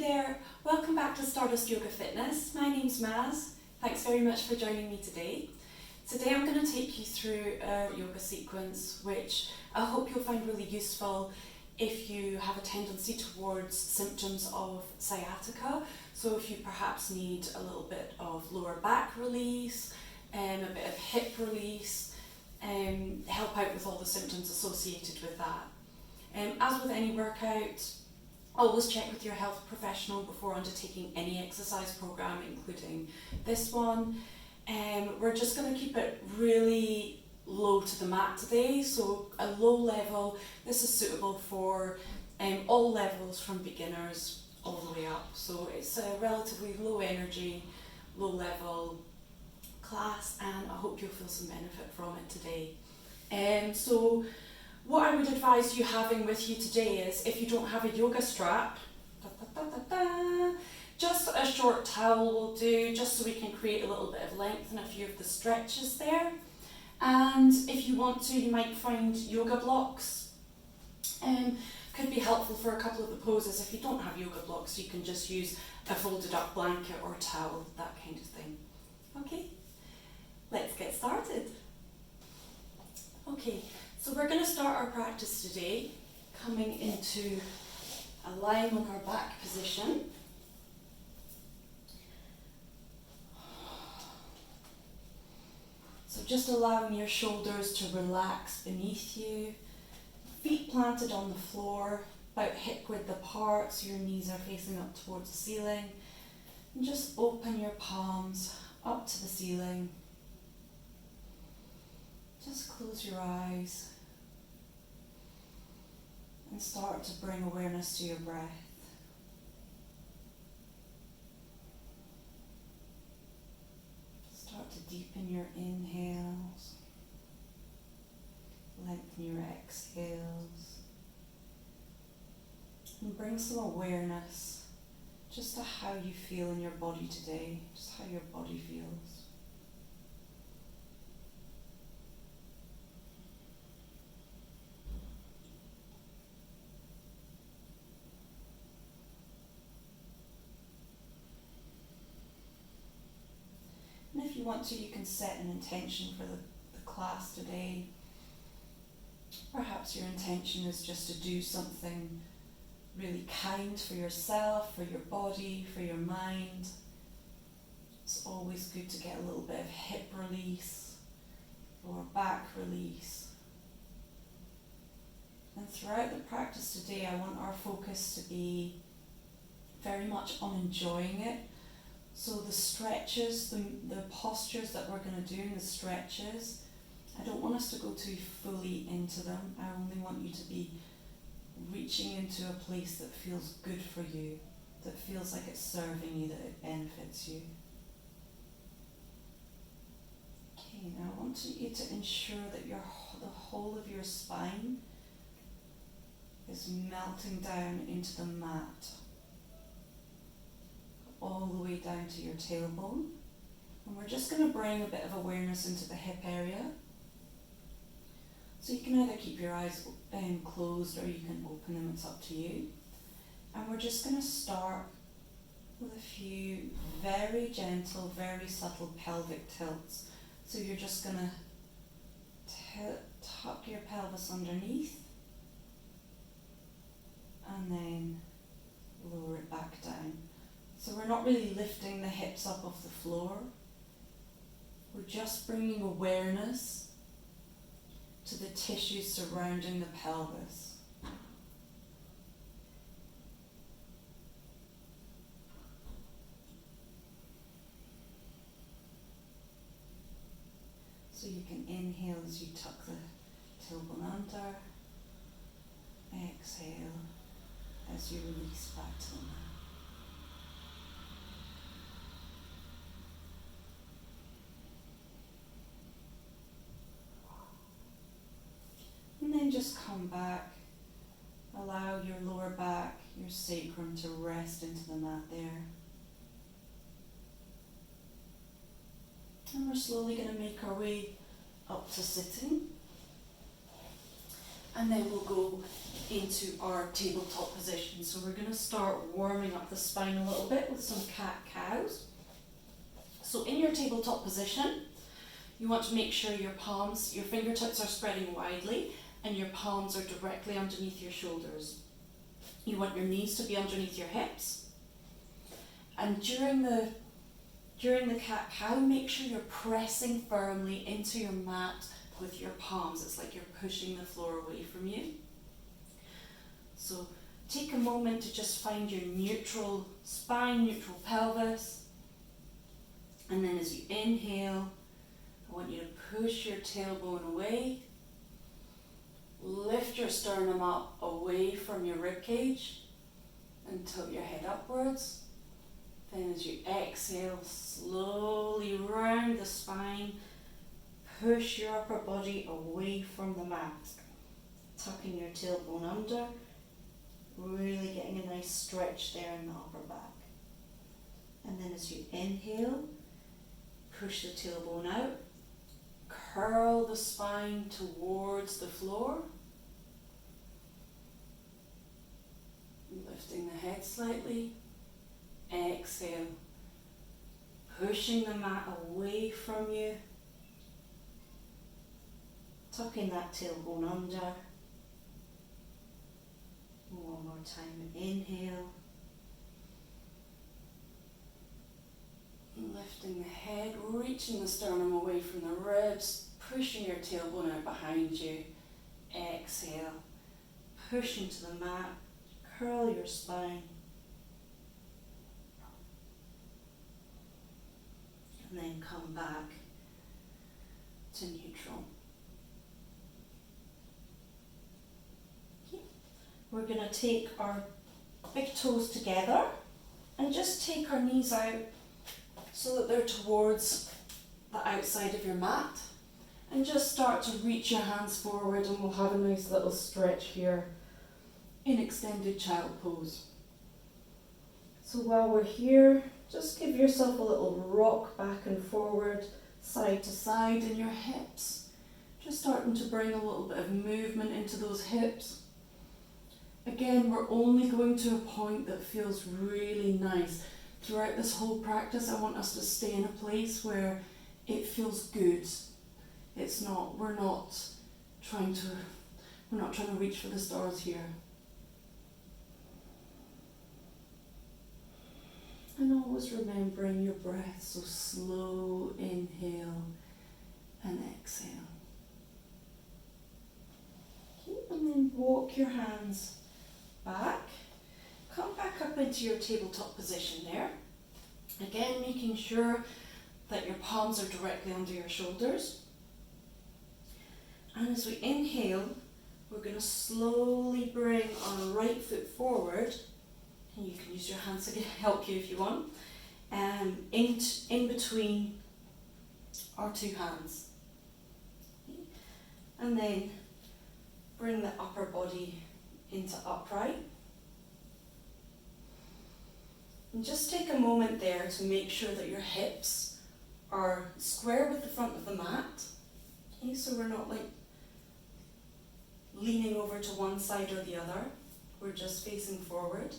there, welcome back to Stardust Yoga Fitness. My name's Maz. Thanks very much for joining me today. Today I'm going to take you through a yoga sequence which I hope you'll find really useful if you have a tendency towards symptoms of sciatica. So if you perhaps need a little bit of lower back release, a bit of hip release, help out with all the symptoms associated with that. As with any workout, always check with your health professional before undertaking any exercise program, including this one. We're just going to keep it really low to the mat today, so a low level. This is suitable for all levels from beginners all the way up. So it's a relatively low energy, low level class, and I hope you'll feel some benefit from it today. So what I would advise you having with you today is, if you don't have a yoga strap, just a short towel will do, just so we can create a little bit of length and a few of the stretches there. And if you want to, you might find yoga blocks. Could be helpful for a couple of the poses. If you don't have yoga blocks, you can just use a folded up blanket or towel, that kind of thing. Okay, let's get started. Okay, so we're going to start our practice today coming into a lying on our back position. So just allowing your shoulders to relax beneath you, feet planted on the floor, about hip width apart, so your knees are facing up towards the ceiling. And just open your palms up to the ceiling. Just close your eyes and start to bring awareness to your breath. Start to deepen your inhales, lengthen your exhales, and bring some awareness just to how you feel in your body today, just how your body feels. And if you want to, you can set an intention for the class today. Perhaps your intention is just to do something really kind for yourself, for your body, for your mind. It's always good to get a little bit of hip release or back release. And throughout the practice today, I want our focus to be very much on enjoying it. So the stretches, the postures that we're going to do in the stretches, I don't want us to go too fully into them. I only want you to be reaching into a place that feels good for you, that feels like it's serving you, that it benefits you. Okay, now I want you to ensure that the whole of your spine is melting down into the mat, all the way down to your tailbone. And we're just going to bring a bit of awareness into the hip area. So you can either keep your eyes closed or you can open them, it's up to you. And we're just going to start with a few very gentle, very subtle pelvic tilts. So you're just going to tuck your pelvis underneath and then lower it back down. So we're not really lifting the hips up off the floor. We're just bringing awareness to the tissues surrounding the pelvis. So you can inhale as you tuck the tailbone under. Exhale as you release back to the mat. And then just come back, allow your lower back, your sacrum to rest into the mat there. And we're slowly going to make our way up to sitting. And then we'll go into our tabletop position. So we're going to start warming up the spine a little bit with some cat-cows. So in your tabletop position, you want to make sure your palms, your fingertips are spreading widely and your palms are directly underneath your shoulders. You want your knees to be underneath your hips. And during the cat-cow, make sure you're pressing firmly into your mat with your palms. It's like you're pushing the floor away from you. So take a moment to just find your neutral spine, neutral pelvis. And then as you inhale, I want you to push your tailbone away. Lift your sternum up away from your rib cage and tilt your head upwards. Then as you exhale, slowly round the spine, push your upper body away from the mat. Tucking your tailbone under, really getting a nice stretch there in the upper back. And then as you inhale, push the tailbone out, curl the spine towards the floor, lifting the head slightly. Exhale, pushing the mat away from you, tucking that tailbone under. One more time, inhale, lifting the head, reaching the sternum away from the ribs, pushing your tailbone out behind you. Exhale, push into the mat, curl your spine. And then come back to neutral. Okay. We're going to take our big toes together and just take our knees out so that they're towards the outside of your mat. And just start to reach your hands forward, and we'll have a nice little stretch here in extended child pose. So while we're here, just give yourself a little rock back and forward, side to side in your hips. Just starting to bring a little bit of movement into those hips. Again, we're only going to a point that feels really nice. Throughout this whole practice, I want us to stay in a place where it feels good. We're not trying to reach for the stars here. And always remembering your breath, so slow inhale and exhale. Okay, and then walk your hands back. Come back up into your tabletop position there. Again, making sure that your palms are directly under your shoulders. And as we inhale, we're going to slowly bring our right foot forward. And you can use your hands to help you if you want, in between our two hands. And then bring the upper body into upright. And just take a moment there to make sure that your hips are square with the front of the mat. Okay, so we're not like leaning over to one side or the other. We're just facing forward.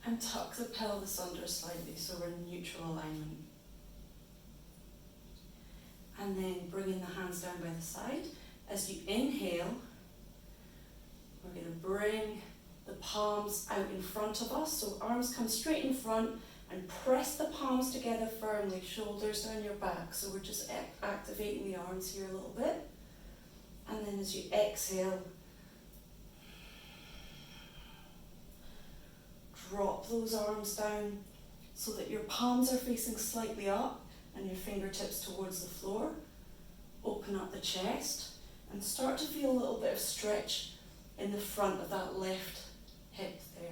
And tuck the pelvis under slightly so we're in neutral alignment. And then bringing the hands down by the side. As you inhale, we're going to bring the palms out in front of us. So arms come straight in front and press the palms together firmly, shoulders down your back. So we're just activating the arms here a little bit. And then as you exhale, drop those arms down so that your palms are facing slightly up and your fingertips towards the floor. Open up the chest and start to feel a little bit of stretch in the front of that left hip there.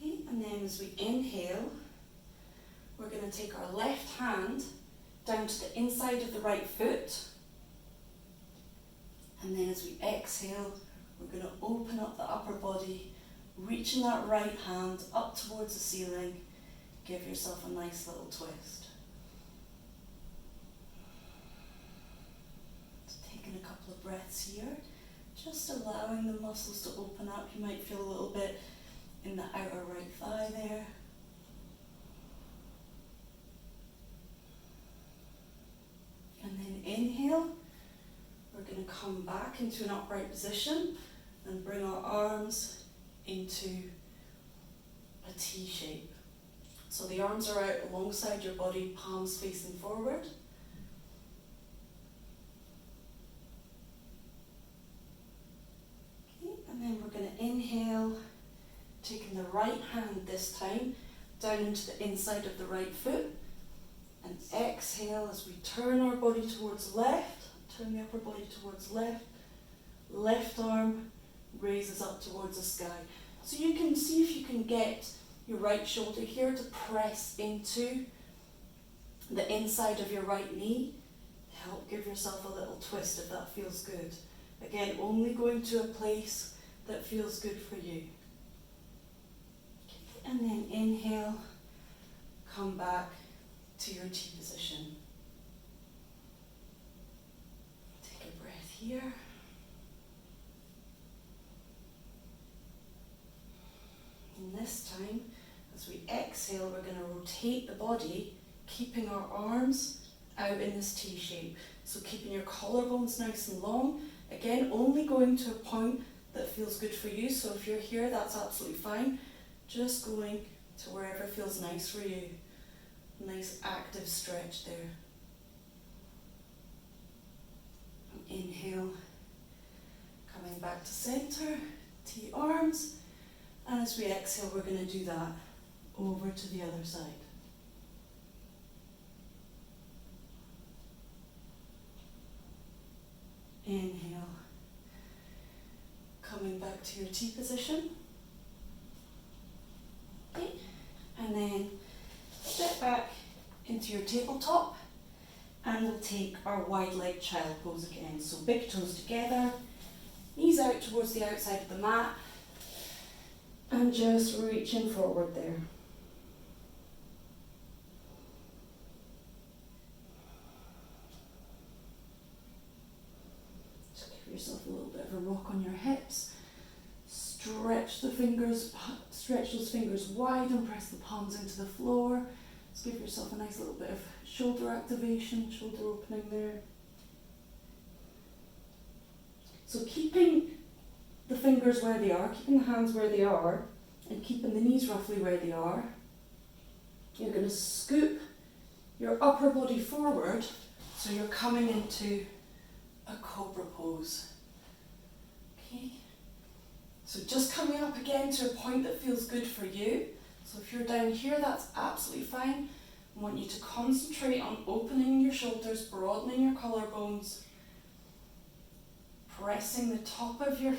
Okay, and then as we inhale, we're going to take our left hand down to the inside of the right foot. And then as we exhale, we're going to open up the upper body, reaching that right hand up towards the ceiling, give yourself a nice little twist. So taking a couple of breaths here, just allowing the muscles to open up. You might feel a little bit in the outer right thigh there. And then inhale, we're going to come back into an upright position and bring our arms into a T shape. So the arms are out alongside your body, palms facing forward. Okay, and then we're going to inhale, taking the right hand this time down into the inside of the right foot. And exhale as we turn our body towards left, turn the upper body towards left, left arm raises up towards the sky. So you can see if you can get your right shoulder here to press into the inside of your right knee. Help give yourself a little twist if that feels good. Again, only going to a place that feels good for you. Okay, and then inhale, come back to your T position. Take a breath here. And this time, as we exhale, we're going to rotate the body, keeping our arms out in this T shape. So keeping your collarbones nice and long. Again, only going to a point that feels good for you. So if you're here, that's absolutely fine. Just going to wherever feels nice for you. Nice active stretch there. Inhale, coming back to center, T arms, and as we exhale we're going to do that over to the other side. Inhale, coming back to your T position. Okay, and then step back into your tabletop and we'll take our wide leg child pose again. So big toes together, knees out towards the outside of the mat and just reaching forward there. So give yourself a little bit of a rock on your hips. Stretch those fingers wide and press the palms into the floor. Just give yourself a nice little bit of shoulder activation, shoulder opening there. So keeping the fingers where they are, keeping the hands where they are, and keeping the knees roughly where they are, you're going to scoop your upper body forward so you're coming into a cobra pose. Okay. So just coming up again to a point that feels good for you. So if you're down here, that's absolutely fine. I want you to concentrate on opening your shoulders, broadening your collarbones, pressing the top of your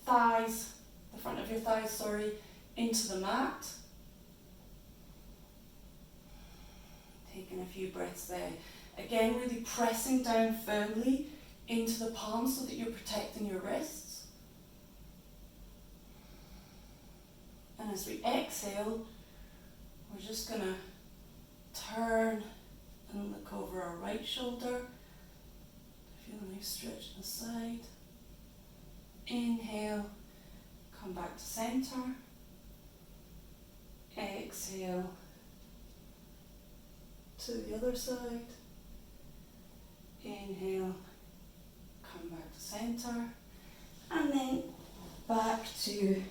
thighs, the front of your thighs, into the mat. Taking a few breaths there. Again, really pressing down firmly into the palms so that you're protecting your wrists. And as we exhale, we're just going to turn and look over our right shoulder. Feel a nice stretch in the side. Inhale, come back to center. Exhale to the other side. Inhale, come back to center. And then back to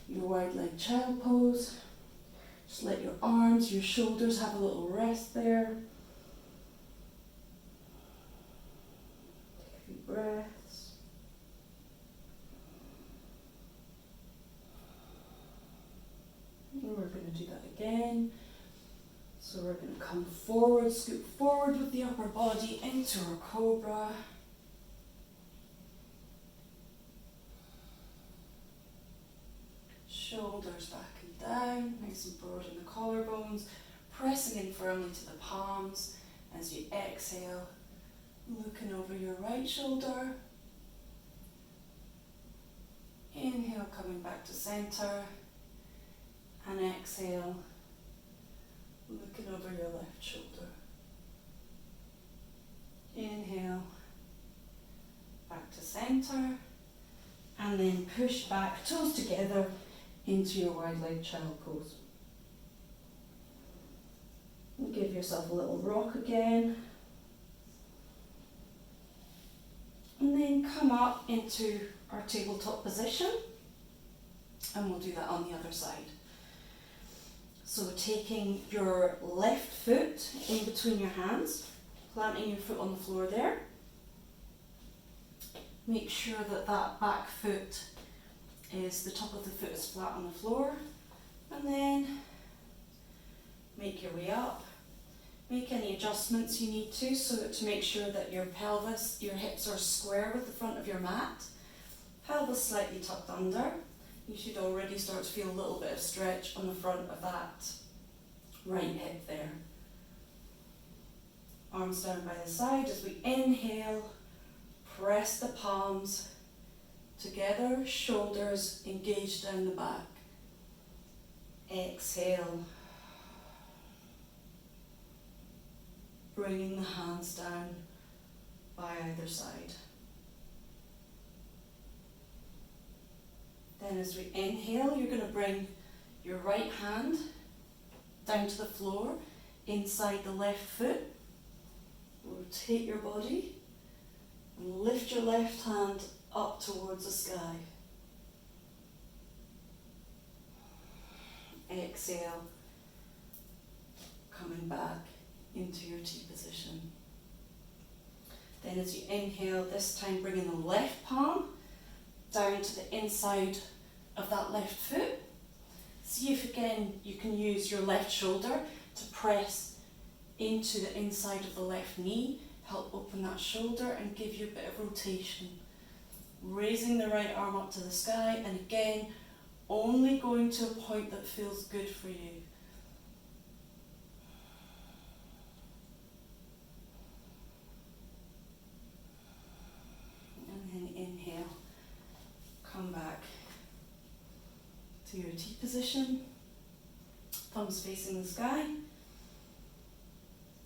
your wide leg child pose. Just let your arms, your shoulders have a little rest there. Take a few breaths. And we're going to do that again. So we're going to come forward, scoop forward with the upper body into our cobra. Shoulders back and down, nice and broad in the collarbones, pressing in firmly to the palms as you exhale, looking over your right shoulder. Inhale, coming back to center, And exhale, looking over your left shoulder. Inhale, back to center, and then push back, toes together, into your wide leg child pose. And give yourself a little rock again. And then come up into our tabletop position, and we'll do that on the other side. So taking your left foot in between your hands, planting your foot on the floor there. Make sure that that back foot is, the top of the foot is flat on the floor, and then make your way up. Make any adjustments you need to, so to make sure that your pelvis, your hips are square with the front of your mat. Pelvis slightly tucked under. You should already start to feel a little bit of stretch on the front of that right hip there. Arms down by the side as we inhale, press the palms together, shoulders engaged down the back. Exhale, bringing the hands down by either side. Then as we inhale, you're going to bring your right hand down to the floor, inside the left foot. Rotate your body and lift your left hand up towards the sky. Exhale, coming back into your T position. Then as you inhale, this time bringing the left palm down to the inside of that left foot. See if again you can use your left shoulder to press into the inside of the left knee, help open that shoulder and give you a bit of rotation. Raising the right arm up to the sky, and again, only going to a point that feels good for you. And then inhale, come back to your T position, thumbs facing the sky.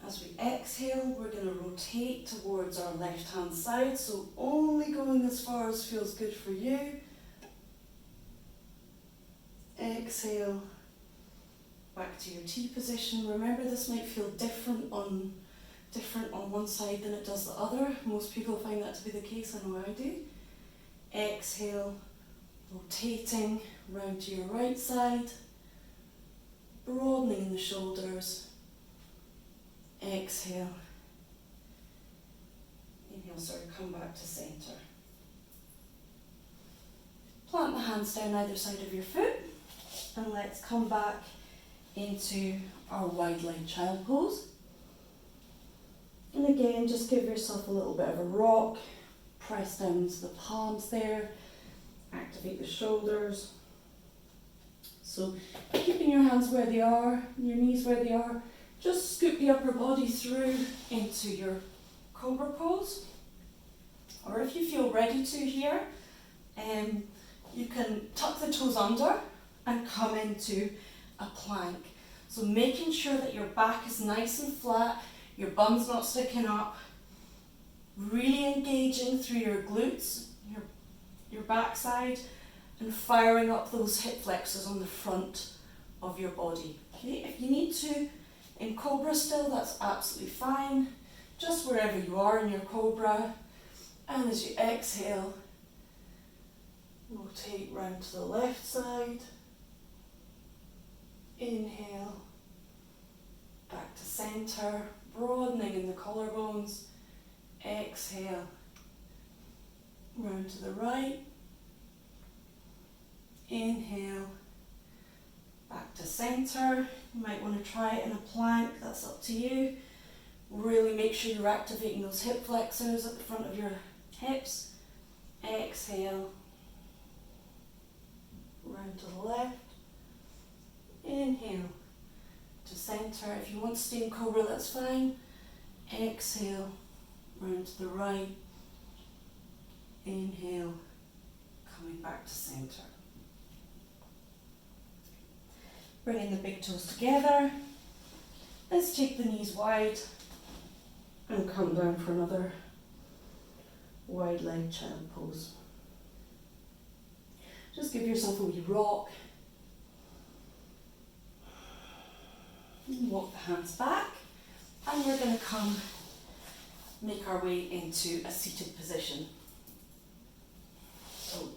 As we exhale, we're going to rotate towards our left hand side, so only going as far as feels good for you. Exhale, back to your T position. Remember, this might feel different on one side than it does the other. Most people find that to be the case, I know I do. Exhale, rotating round to your right side, broadening in the shoulders. Exhale. Inhale, come back to center. Plant the hands down either side of your foot, and let's come back into our wide leg child pose. And again, just give yourself a little bit of a rock, press down into the palms there, activate the shoulders. So keeping your hands where they are, your knees where they are, just scoop the upper body through into your cobra pose. Or if you feel ready to here, you can tuck the toes under and come into a plank. So making sure that your back is nice and flat, your bum's not sticking up, really engaging through your glutes, your backside, and firing up those hip flexors on the front of your body. Okay, if you need to in cobra still, that's absolutely fine. Just wherever you are in your cobra. And as you exhale, rotate round to the left side. Inhale, back to center, broadening in the collarbones. Exhale, round to the right. Inhale, back to center. You might want to try it in a plank, that's up to you. Really make sure you're activating those hip flexors at the front of your hips. Exhale, round to the left. Inhale, to center. If you want to stay in cobra, that's fine. Exhale, round to the right. Inhale, coming back to center. Bringing the big toes together. Let's take the knees wide and come down for another wide leg child pose. Just give yourself a wee rock. Walk the hands back, and we're going to come make our way into a seated position. So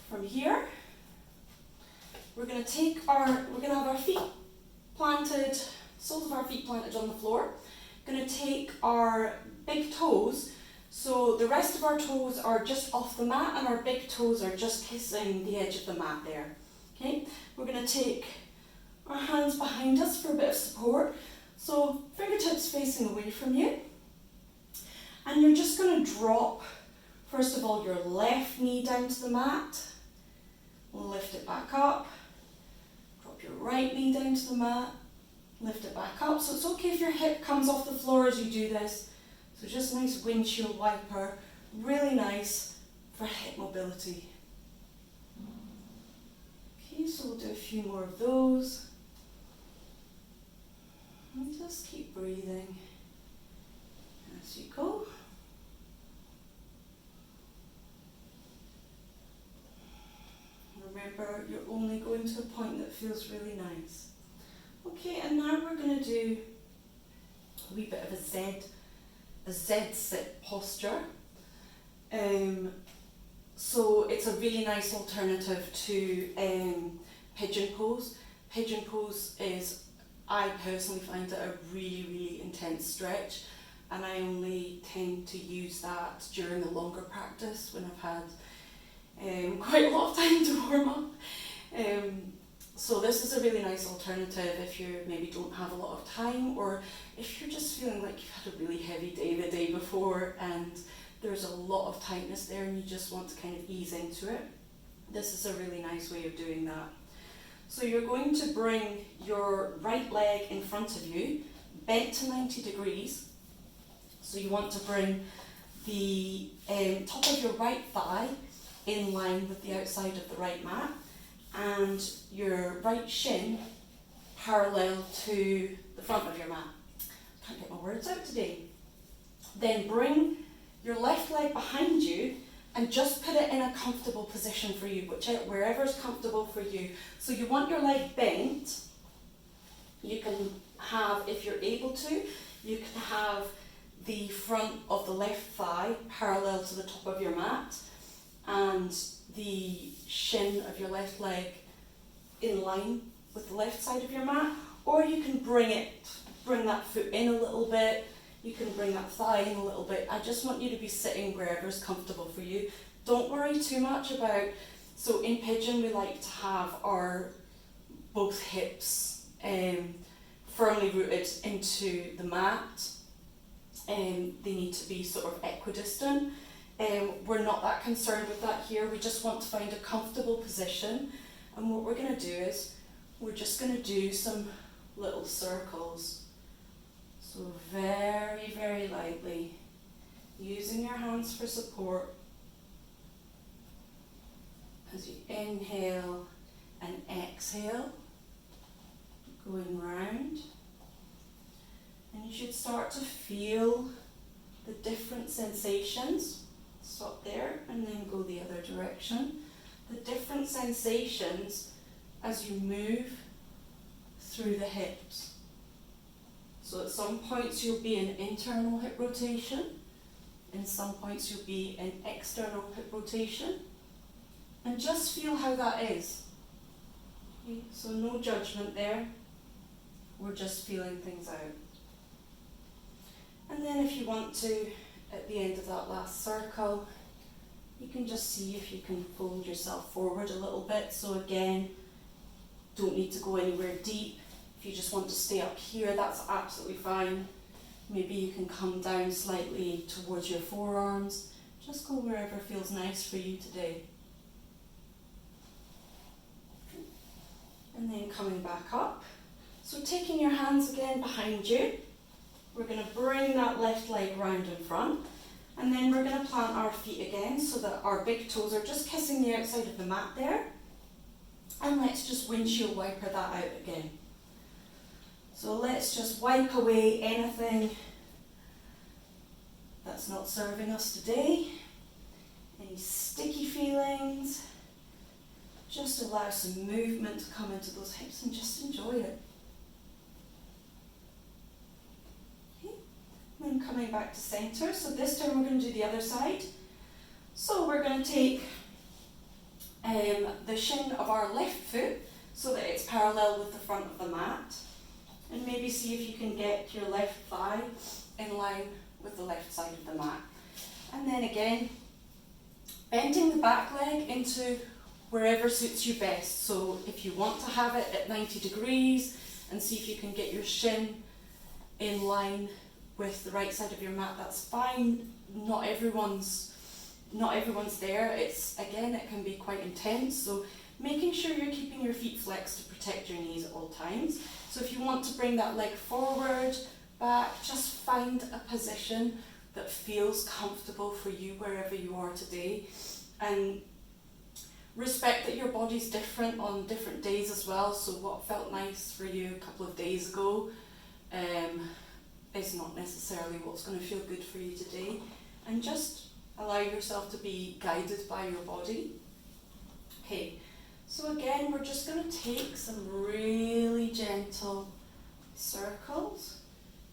from here, we're going to have our feet planted, soles of our feet planted on the floor. Going to take our big toes, so the rest of our toes are just off the mat and our big toes are just kissing the edge of the mat there. Okay, we're going to take our hands behind us for a bit of support, so fingertips facing away from you, and you're just going to drop, first of all, your left knee down to the mat, lift it back up, drop your right knee down to the mat, lift it back up. So it's okay if your hip comes off the floor as you do this, so just a nice windshield wiper, really nice for hip mobility. Okay, so we'll do a few more of those. And just keep breathing as you go. Remember, you're only going to a point that feels really nice. Okay, and now we're going to do a wee bit of a Z sit posture. So it's a really nice alternative to pigeon pose. Pigeon pose is, I personally find it a really, really intense stretch, and I only tend to use that during a longer practice when I've had quite a lot of time to warm up. So this is a really nice alternative if you maybe don't have a lot of time, or if you're just feeling like you've had a really heavy day the day before and there's a lot of tightness there and you just want to kind of ease into it. This is a really nice way of doing that. So you're going to bring your right leg in front of you, bent to 90 degrees. So you want to bring the top of your right thigh in line with the outside of the right mat, and your right shin parallel to the front of your mat. Can't get my words out today. Then bring your left leg behind you and just put it in a comfortable position for you, wherever is comfortable for you. So you want your leg bent. You can have, if you're able to, you can have the front of the left thigh parallel to the top of your mat and the shin of your left leg in line with the left side of your mat, or you can bring that foot in a little bit, you can bring that thigh in a little bit. I just want you to be sitting wherever is comfortable for you. Don't worry too much about, so in pigeon we like to have our both hips firmly rooted into the mat. They need to be sort of equidistant. We're not that concerned with that here. We just want to find a comfortable position. And what we're going to do is, we're just going to do some little circles. So very, very lightly, using your hands for support. As you inhale and exhale, going round. And you should start to feel the different sensations. Stop there and then go the other direction. The different sensations as you move through the hips. So at some points you'll be in internal hip rotation, in some points you'll be in external hip rotation, and just feel how that is. Okay, so no judgment there, we're just feeling things out. And then if you want to, at the end of that last circle, you can just see if you can fold yourself forward a little bit. So again, don't need to go anywhere deep. If you just want to stay up here, that's absolutely fine. Maybe you can come down slightly towards your forearms. Just go wherever feels nice for you today. And then coming back up. So taking your hands again behind you, we're going to bring that left leg round in front, and then we're going to plant our feet again so that our big toes are just kissing the outside of the mat there. And let's just windshield wiper that out again. So let's just wipe away anything that's not serving us today. Any sticky feelings. Just allow some movement to come into those hips and just enjoy it. Okay. Then coming back to centre. So this time we're going to do the other side. So we're going to take the shin of our left foot so that it's parallel with the front of the mat. And maybe see if you can get your left thigh in line with the left side of the mat. And then again, bending the back leg into wherever suits you best. So if you want to have it at 90 degrees and see if you can get your shin in line with the right side of your mat, that's fine. Not everyone's there. Again, it can be quite intense. So making sure you're keeping your feet flexed to protect your knees at all times. So if you want to bring that leg forward, back, just find a position that feels comfortable for you wherever you are today. And respect that your body's different on different days as well. So what felt nice for you a couple of days ago is not necessarily what's going to feel good for you today. And just allow yourself to be guided by your body. Okay. So again, we're just going to take some really gentle circles,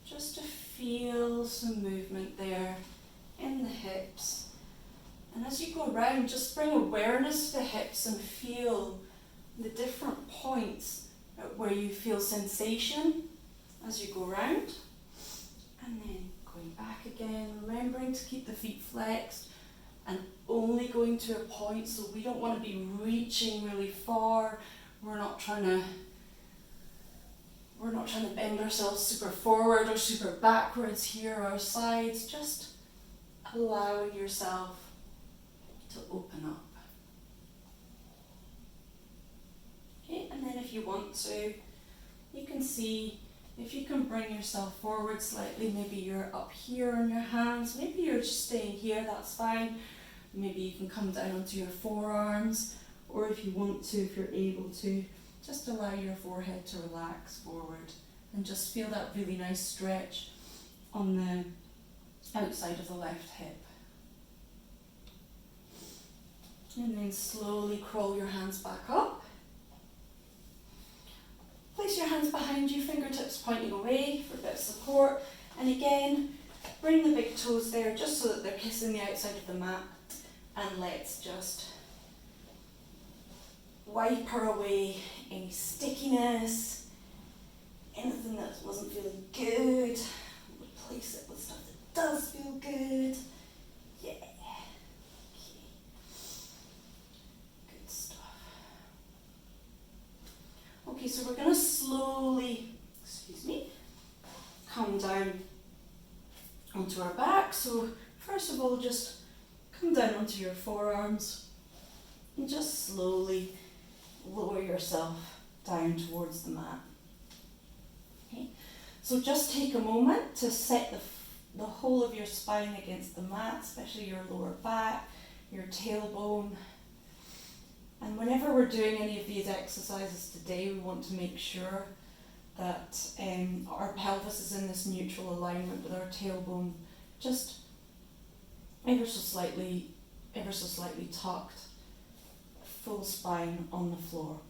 just to feel some movement there in the hips. And as you go around, just bring awareness to the hips and feel the different points at where you feel sensation as you go around. And then going back again, remembering to keep the feet flexed. And only going to a point, so we don't want to be reaching really far. We're not trying to bend ourselves super forward or super backwards here, our sides. Just allowing yourself to open up. Okay, and then if you want to, you can see if you can bring yourself forward slightly. Maybe you're up here on your hands. Maybe you're just staying here, that's fine. Maybe you can come down onto your forearms, or if you want to, if you're able to, just allow your forehead to relax forward and just feel that really nice stretch on the outside of the left hip. And then slowly crawl your hands back up. Place your hands behind you, fingertips pointing away for a bit of support. And again, bring the big toes there just so that they're kissing the outside of the mat. And let's just wiper away any stickiness, anything that wasn't feeling good. Replace it with stuff that does feel good. Yeah. Okay. Good stuff. Okay, so we're going to slowly, come down onto our back. So first of all, just come down onto your forearms and just slowly lower yourself down towards the mat. Okay. So just take a moment to set the whole of your spine against the mat, especially your lower back, your tailbone. And whenever we're doing any of these exercises today, we want to make sure that our pelvis is in this neutral alignment with our tailbone, just ever so slightly tucked, full spine on the floor.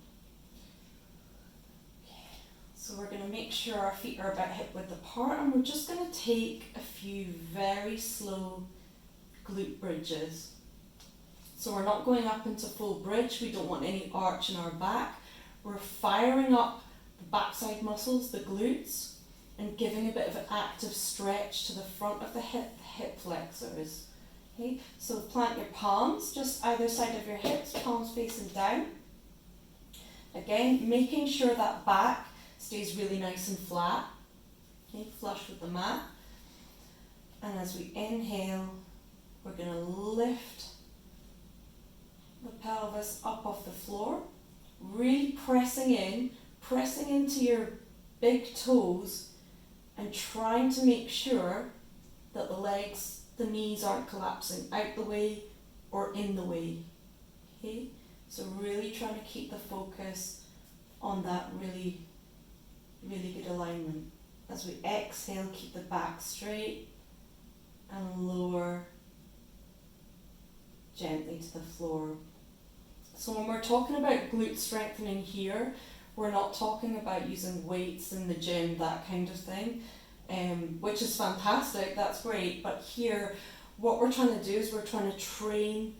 Okay. So we're going to make sure our feet are about hip width apart, and we're just going to take a few very slow glute bridges. So we're not going up into full bridge, we don't want any arch in our back. We're firing up the backside muscles, the glutes, and giving a bit of an active stretch to the front of the hip flexors. Okay, so plant your palms just either side of your hips, palms facing down. Again, making sure that back stays really nice and flat, okay, flush with the mat. And as we inhale, we're going to lift the pelvis up off the floor, really pressing into your big toes and trying to make sure that the knees aren't collapsing out the way or in the way. Okay? So really trying to keep the focus on that really, really good alignment. As we exhale, keep the back straight and lower gently to the floor. So when we're talking about glute strengthening here, we're not talking about using weights in the gym, that kind of thing, which is fantastic, that's great, but here what we're trying to do is we're trying to train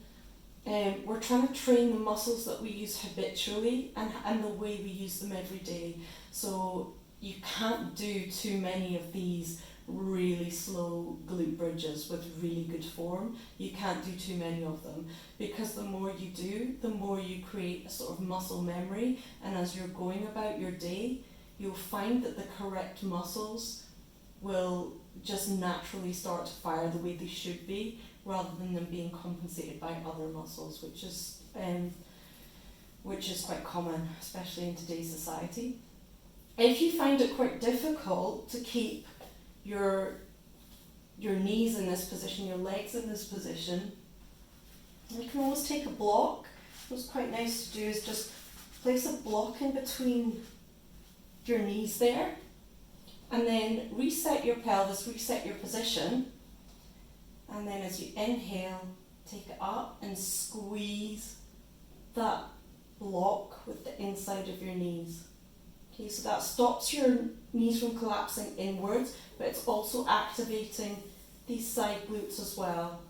the muscles that we use habitually and the way we use them every day. So you can't do too many of these really slow glute bridges with really good form. You can't do too many of them, because the more you do, the more you create a sort of muscle memory, and as you're going about your day, you'll find that the correct muscles will just naturally start to fire the way they should be, rather than them being compensated by other muscles, which is quite common, especially in today's society. If you find it quite difficult to keep your knees in this position, your legs in this position, you can always take a block. What's quite nice to do is just place a block in between your knees there, and then reset your pelvis, reset your position, and then as you inhale, take it up and squeeze that block with the inside of your knees. Okay, so that stops your knees from collapsing inwards, but it's also activating these side glutes as well.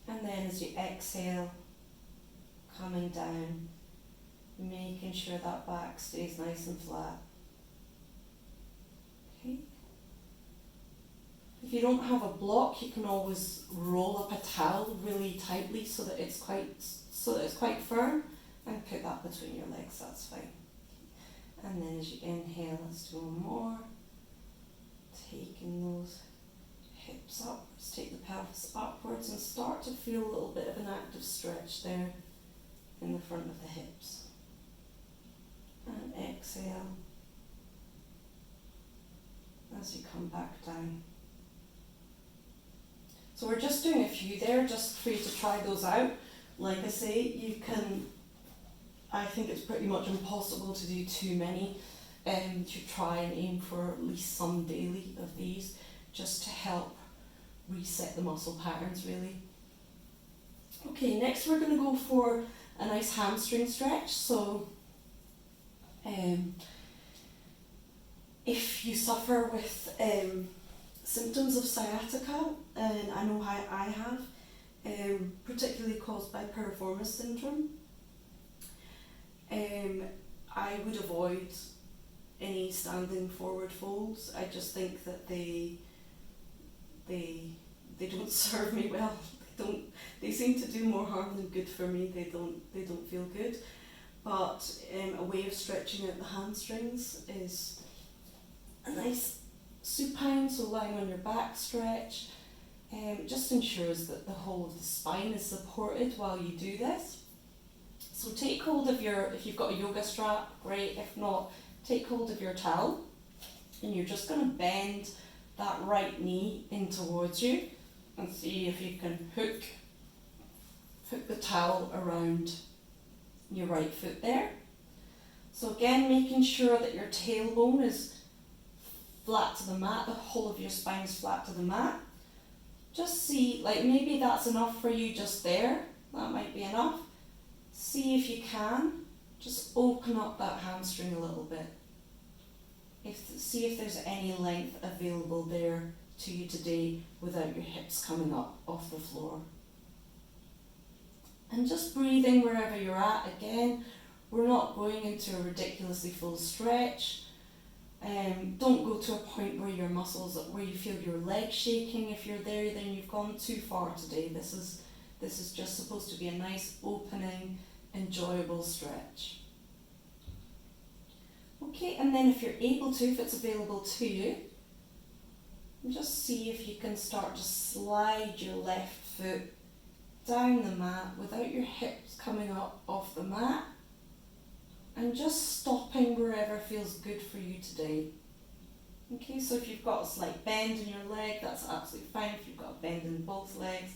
And then as you exhale, coming down, making sure that back stays nice and flat. Okay. If you don't have a block, you can always roll up a towel really tightly so that it's quite firm, and put that between your legs, that's fine. And then as you inhale, let's do one more. Taking those hips upwards, take the pelvis upwards and start to feel a little bit of an active stretch there in the front of the hips. And exhale as you come back down. So we're just doing a few there, just for you to try those out. Like I say, I think it's pretty much impossible to do too many. To try and aim for at least some daily of these, just to help reset the muscle patterns really. Okay, next we're going to go for a nice hamstring stretch. So if you suffer with symptoms of sciatica, and I know how I have, particularly caused by piriformis syndrome, I would avoid any standing forward folds. I just think that they don't serve me well. They seem to do more harm than good for me. They don't feel good. But a way of stretching out the hamstrings is a nice supine, so lying on your back stretch. It just ensures that the whole of the spine is supported while you do this. So take hold of if you've got a yoga strap, great. If not, take hold of your towel, and you're just going to bend that right knee in towards you and see if you can hook the towel around your right foot there. So again, making sure that your tailbone is flat to the mat, the whole of your spine is flat to the mat. Just see, like maybe that's enough for you just there, that might be enough. See if you can, just open up that hamstring a little bit. See if there's any length available there to you today without your hips coming up off the floor. And just breathing wherever you're at. Again, we're not going into a ridiculously full stretch. Don't go to a point where your muscles, where you feel your legs shaking. If you're there, then you've gone too far today. This is just supposed to be a nice opening, enjoyable stretch. Okay, and then if you're able to, if it's available to you, just see if you can start to slide your left foot down the mat without your hips coming up off the mat, and just stopping wherever feels good for you today. Okay, so if you've got a slight bend in your leg, that's absolutely fine. If you've got a bend in both legs,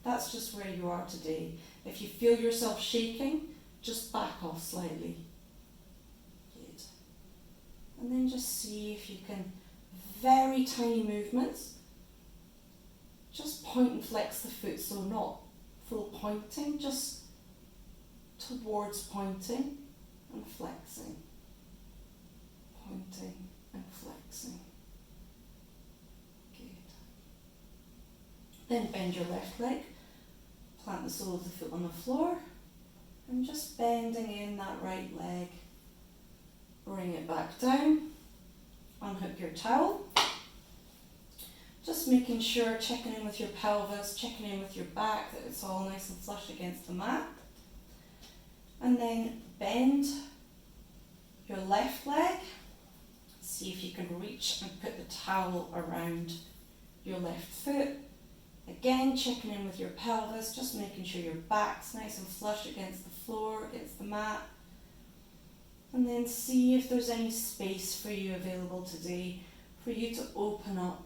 That's just where you are today. If you feel yourself shaking, just back off slightly. Good. And then just see if you can, very tiny movements, just point and flex the foot, so not full pointing, just towards pointing and flexing. Pointing and flexing. Good. Then bend your left leg, plant the sole of the foot on the floor, and just bending in that right leg. Bring it back down, unhook your towel. Just making sure, checking in with your pelvis, checking in with your back, that it's all nice and flush against the mat. And then bend your left leg. See if you can reach and put the towel around your left foot. Again, checking in with your pelvis, just making sure your back's nice and flush against the floor, against the mat. And then see if there's any space for you available today for you to open up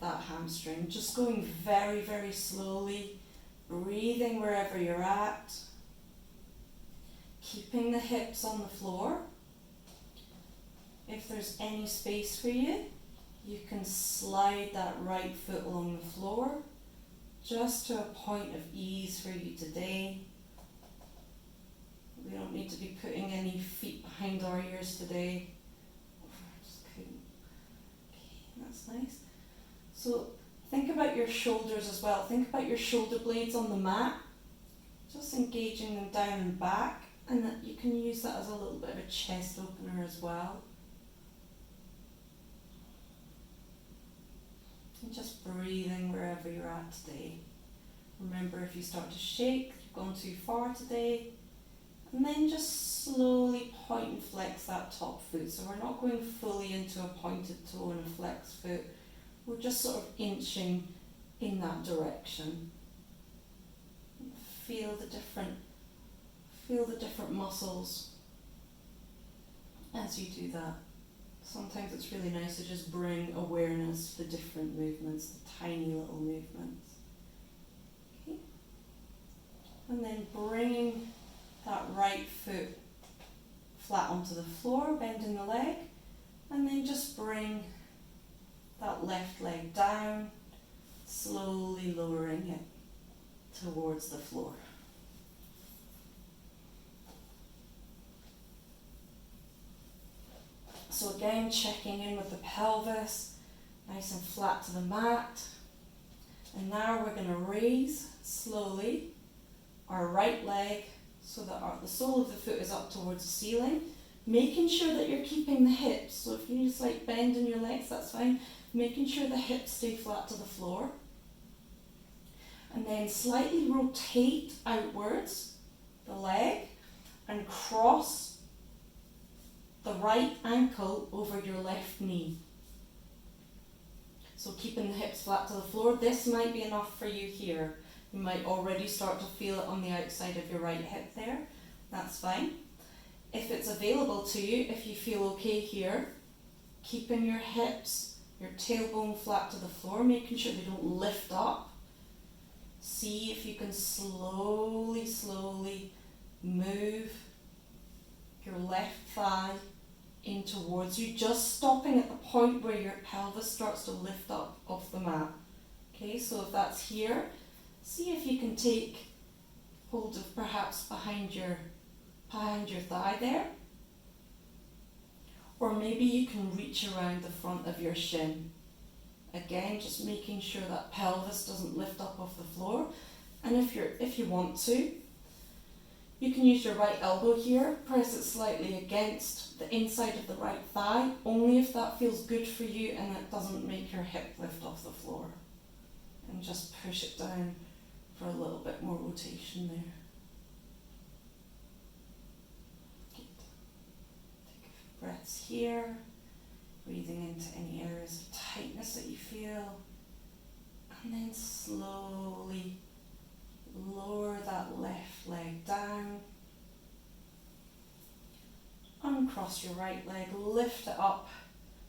that hamstring. Just going very, very slowly, breathing wherever you're at, keeping the hips on the floor. If there's any space for you, you can slide that right foot along the floor, just to a point of ease for you today. We don't need to be putting any feet behind our ears today. Just couldn't. Okay, that's nice. So think about your shoulders as well. Think about your shoulder blades on the mat, just engaging them down and back, and that you can use that as a little bit of a chest opener as well. And just breathing wherever you're at today. Remember, if you start to shake, you've gone too far today. And then just slowly point and flex that top foot. So we're not going fully into a pointed toe and a flexed foot. We're just sort of inching in that direction. Feel the different muscles as you do that. Sometimes it's really nice to just bring awareness to the different movements, the tiny little movements. Okay. And then bringing that right foot flat onto the floor, bending the leg, and then just bring that left leg down, slowly lowering it towards the floor. So again, checking in with the pelvis, nice and flat to the mat. And now we're going to raise slowly our right leg so that the sole of the foot is up towards the ceiling, making sure that you're keeping the hips. So if you need a slight bend in your legs, that's fine. Making sure the hips stay flat to the floor. And then slightly rotate outwards the leg and cross the right ankle over your left knee. So keeping the hips flat to the floor. This might be enough for you here. You might already start to feel it on the outside of your right hip there. That's fine. If it's available to you, if you feel okay here, keeping your hips, your tailbone flat to the floor, making sure they don't lift up. See if you can slowly, slowly move your left thigh in towards you, just stopping at the point where your pelvis starts to lift up off the mat. Okay, so if that's here, see if you can take hold of perhaps behind your thigh there. Or maybe you can reach around the front of your shin. Again, just making sure that pelvis doesn't lift up off the floor. And if you want to, you can use your right elbow here, press it slightly against the inside of the right thigh, only if that feels good for you and it doesn't make your hip lift off the floor. And just push it down for a little bit more rotation there. Good. Take a few breaths here, breathing into any areas of tightness that you feel, and then slowly lower that left leg down, uncross your right leg, lift it up,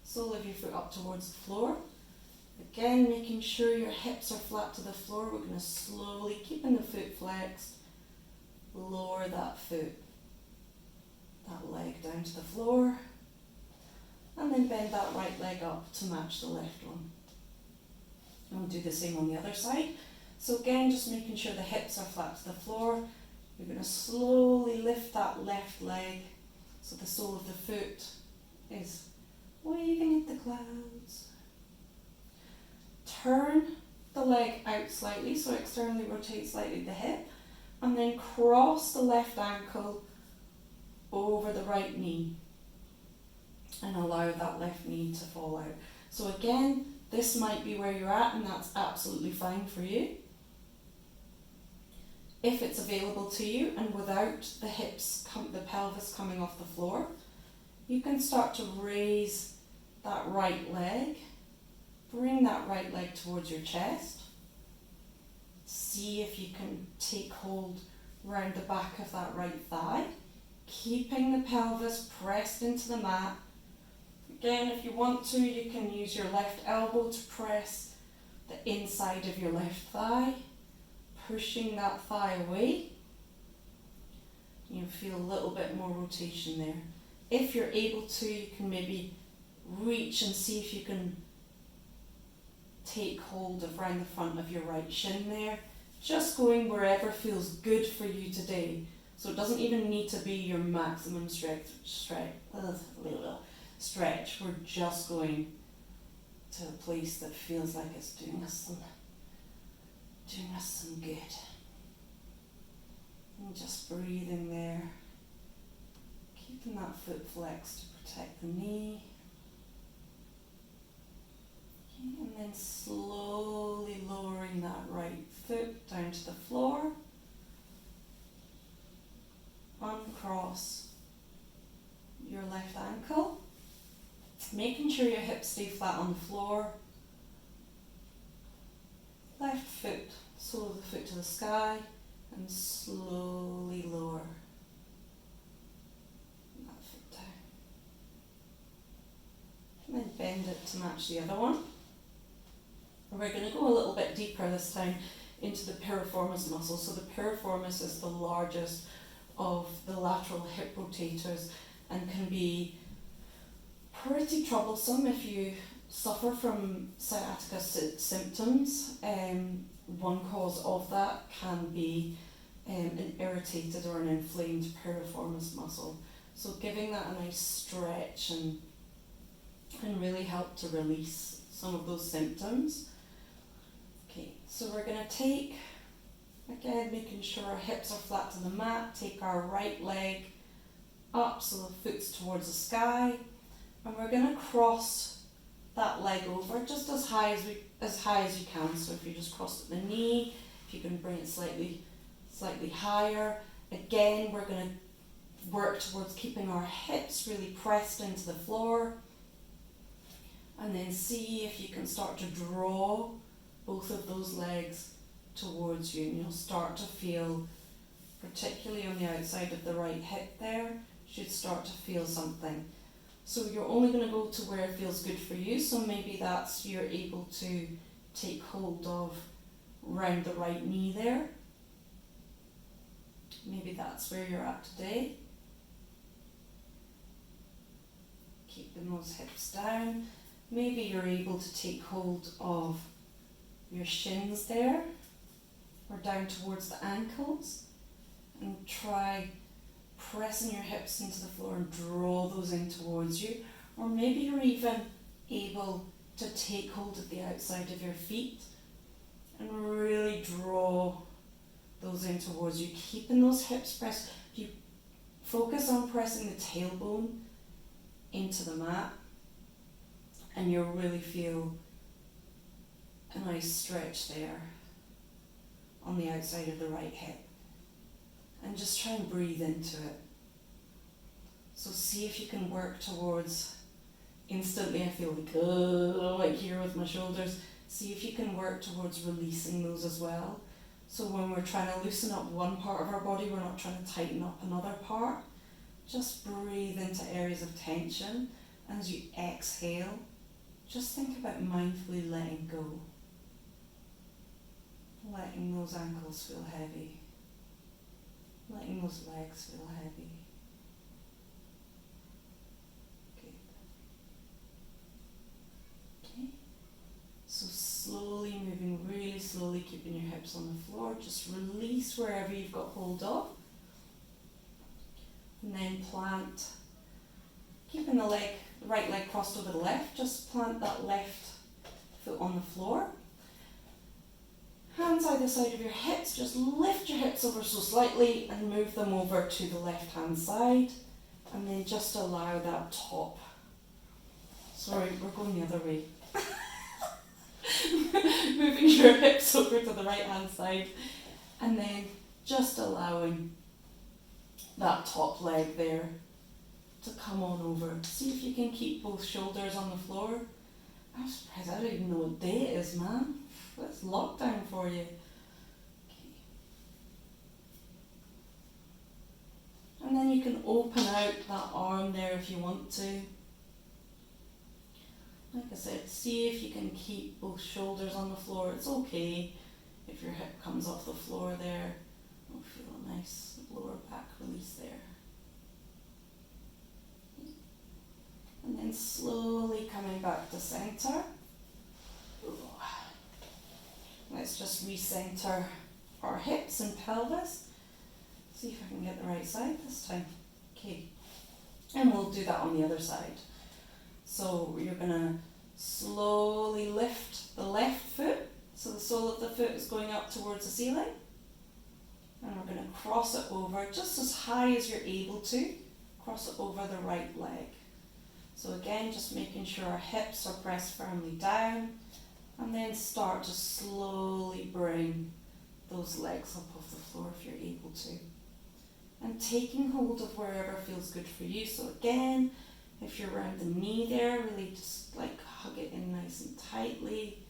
sole of your foot up towards the floor, Again, making sure your hips are flat to the floor. We're going to slowly, keeping the foot flexed, lower that foot, that leg down to the floor, and then bend that right leg up to match the left one. And we'll do the same on the other side. So again, just making sure the hips are flat to the floor. You're going to slowly lift that left leg so the sole of the foot is waving at the clouds. Turn the leg out slightly, so externally rotate slightly the hip, and then cross the left ankle over the right knee and allow that left knee to fall out. So again, this might be where you're at, and that's absolutely fine for you. If it's available to you and without the hips, the pelvis coming off the floor, you can start to raise that right leg. Bring that right leg towards your chest. See if you can take hold round the back of that right thigh, keeping the pelvis pressed into the mat. Again, if you want to, you can use your left elbow to press the inside of your left thigh, pushing that thigh away. You'll feel a little bit more rotation there. If you're able to, you can maybe reach and see if you can take hold of around the front of your right shin there. Just going wherever feels good for you today. So it doesn't even need to be your maximum stretch. We're just going to a place that feels like it's doing us some good. And just breathing there. Keeping that foot flexed to protect the knee. And then slowly lowering that right foot down to the floor. Uncross your left ankle. Making sure your hips stay flat on the floor. Left foot, sole of the foot to the sky, and slowly lower that foot down. And then bend it to match the other one. We're going to go a little bit deeper this time into the piriformis muscle. So the piriformis is the largest of the lateral hip rotators and can be pretty troublesome if you suffer from sciatica symptoms. One cause of that can be an irritated or an inflamed piriformis muscle. So giving that a nice stretch and can really help to release some of those symptoms. Okay, so we're going to take, again, making sure our hips are flat to the mat, take our right leg up so the foot's towards the sky, and we're going to cross that leg over just as high as you can. So if you just cross at the knee, if you can bring it slightly higher. Again, we're going to work towards keeping our hips really pressed into the floor, and then see if you can start to draw both of those legs towards you, and you'll start to feel, particularly on the outside of the right hip there, should start to feel something. So you're only going to go to where it feels good for you, so maybe that's you're able to take hold of round the right knee there. Maybe that's where you're at today. Keeping those hips down. Maybe you're able to take hold of your shins there, or down towards the ankles, and try pressing your hips into the floor and draw those in towards you. Or maybe you're even able to take hold of the outside of your feet and really draw those in towards you, keeping those hips pressed. If you focus on pressing the tailbone into the mat, and you'll really feel a nice stretch there on the outside of the right hip. And just try and breathe into it. So see if you can work towards, instantly I feel like here with my shoulders, see if you can work towards releasing those as well. So when we're trying to loosen up one part of our body, we're not trying to tighten up another part. Just breathe into areas of tension, and as you exhale, just think about mindfully letting go. Letting those ankles feel heavy. Letting those legs feel heavy. Good. Okay. So slowly moving, really slowly, keeping your hips on the floor. Just release wherever you've got hold of. And then plant. Keeping the right leg crossed over the left. Just plant that left foot on the floor. Hands either side of your hips, just lift your hips over so slightly and move them over to the left hand side, and then just allow that top. Sorry, we're going the other way. Moving your hips over to the right hand side, and then just allowing that top leg there to come on over. See if you can keep both shoulders on the floor. I'm surprised, I don't even know what day it is, man. That's lockdown for you. Okay. And then you can open out that arm there if you want to. Like I said, see if you can keep both shoulders on the floor. It's okay if your hip comes off the floor there. You'll feel a nice lower back release there. And then slowly coming back to centre. Let's just recenter our hips and pelvis. See if I can get the right side this time. Okay. And we'll do that on the other side. So you're going to slowly lift the left foot. So the sole of the foot is going up towards the ceiling. And we're going to cross it over just as high as you're able to. Cross it over the right leg. So again, just making sure our hips are pressed firmly down. And then start to slowly bring those legs up off the floor if you're able to. And taking hold of wherever feels good for you. So again, if you're around the knee there, really just like hug it in nice and tightly.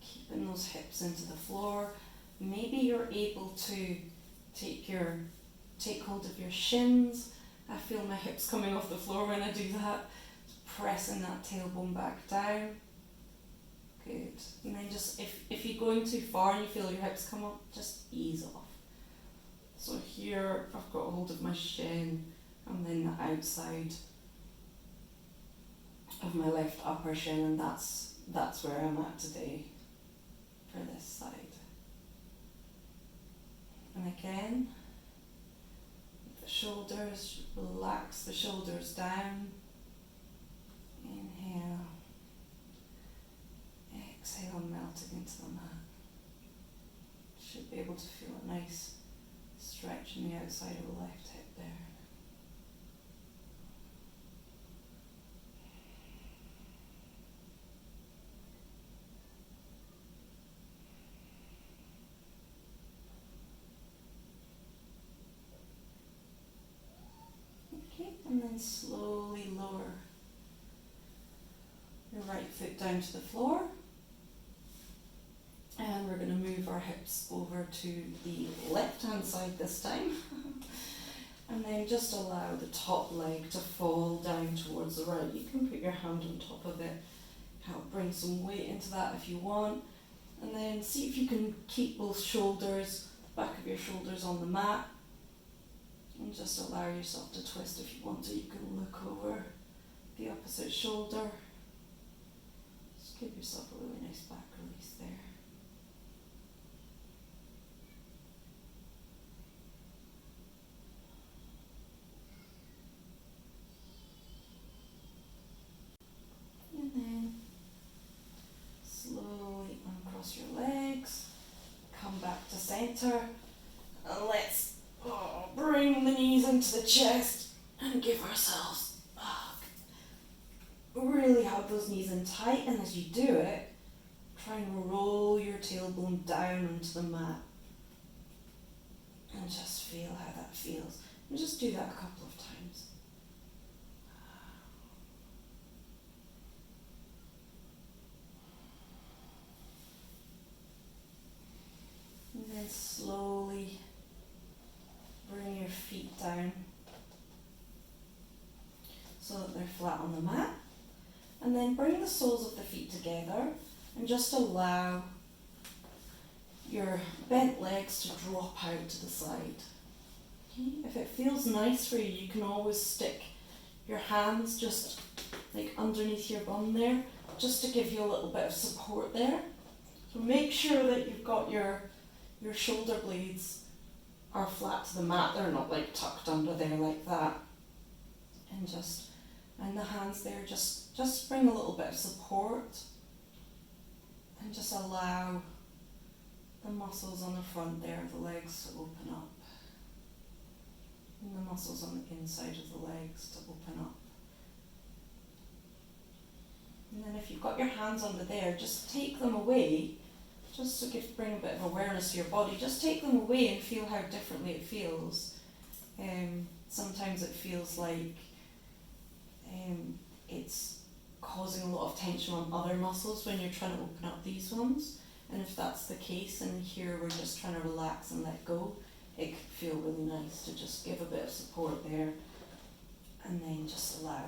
Keeping those hips into the floor. Maybe you're able to take hold of your shins. I feel my hips coming off the floor when I do that. Pressing that tailbone back down. Good. And then just, if you're going too far and you feel your hips come up, just ease off. So here I've got hold of my shin and then the outside of my left upper shin, and that's where I'm at today for this side. And again, the shoulders, relax the shoulders down. Inhale, exhale, melting into the mat. Should be able to feel a nice stretch in the outside of the left hip there. Okay, and then slowly lower your right foot down to the floor, and we're going to move our hips over to the left hand side this time. And then just allow the top leg to fall down towards the right. You can put your hand on top of it, help bring some weight into that if you want, and then see if you can keep both shoulders, back of your shoulders on the mat, and just allow yourself to twist if you want to. You can look over the opposite shoulder. Give yourself a really nice back release there. And then slowly uncross your legs, come back to centre, and let's bring the knees into the chest and give ourselves really hug those knees in tight, and as you do it, try and roll your tailbone down onto the mat and just feel how that feels. And just do that a couple of times. And then slowly bring your feet down so that they're flat on the mat. then bring the soles of the feet together and just allow your bent legs to drop out to the side. Okay? If it feels nice for you, you can always stick your hands just like underneath your bum there, just to give you a little bit of support there. So make sure that you've got your shoulder blades are flat to the mat, they're not like tucked under there like that. And the hands there, just bring a little bit of support and just allow the muscles on the front there of the legs to open up. And the muscles on the inside of the legs to open up. And then if you've got your hands under there, just take them away, just to bring a bit of awareness to your body. Just take them away and feel how differently it feels. Sometimes it feels like it's causing a lot of tension on other muscles when you're trying to open up these ones. And if that's the case, and here we're just trying to relax and let go, it could feel really nice to just give a bit of support there and then just allow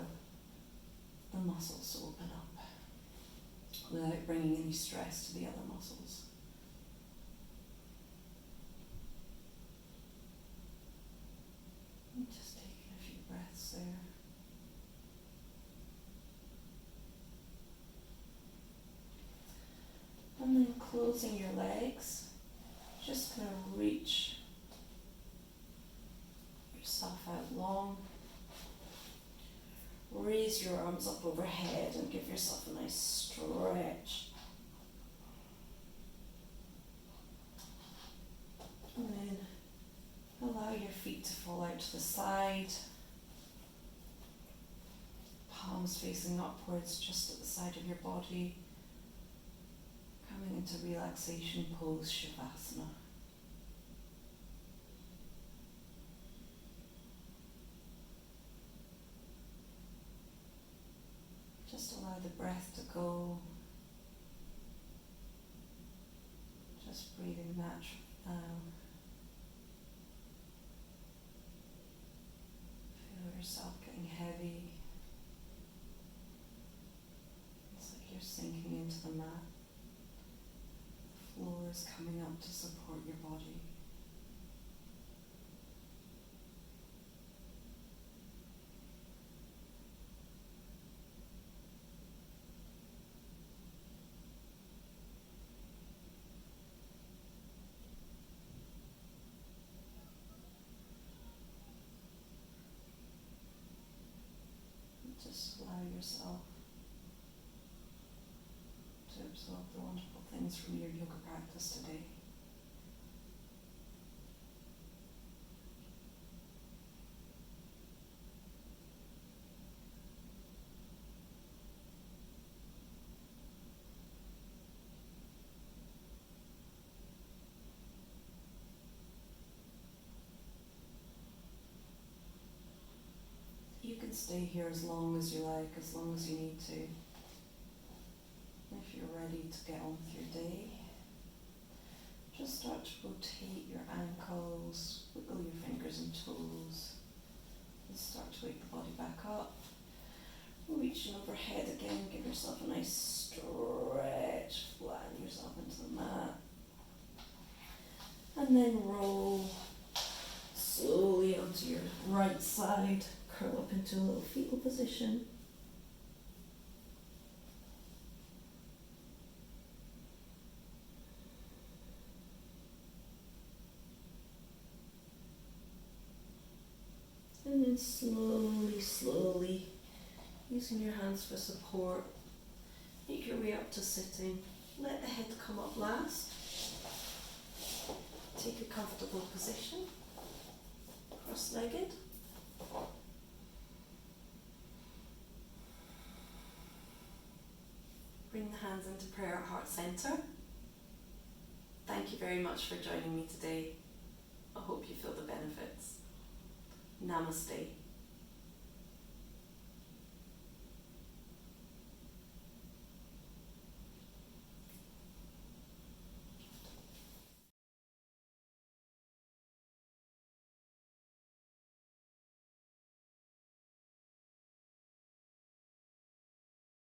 the muscles to open up without bringing any stress to the other muscles. And just taking a few breaths there. And then closing your legs, just going to reach yourself out long. Raise your arms up overhead and give yourself a nice stretch. And then allow your feet to fall out to the side. Palms facing upwards just at the side of your body. Coming into relaxation pose, Shavasana. Just allow the breath to go. Just breathing naturally now. Feel yourself getting heavy. It's like you're sinking into the mat. The floor is coming up to support your body. Just allow yourself to absorb the wonderful things from your yoga practice today. You can stay here as long as you like, as long as you need to. If you're ready to get on with your day, just start to rotate your ankles, wiggle your fingers and toes, and start to wake the body back up. Reaching overhead again, give yourself a nice stretch, flatten yourself into the mat. And then roll slowly onto your right side. Curl up into a little fetal position. And then slowly, using your hands for support, make your way up to sitting. Let the head come up last. Take a comfortable position, cross-legged. Bring the hands into prayer at heart center. Thank you very much for joining me today. I hope you feel the benefits. Namaste.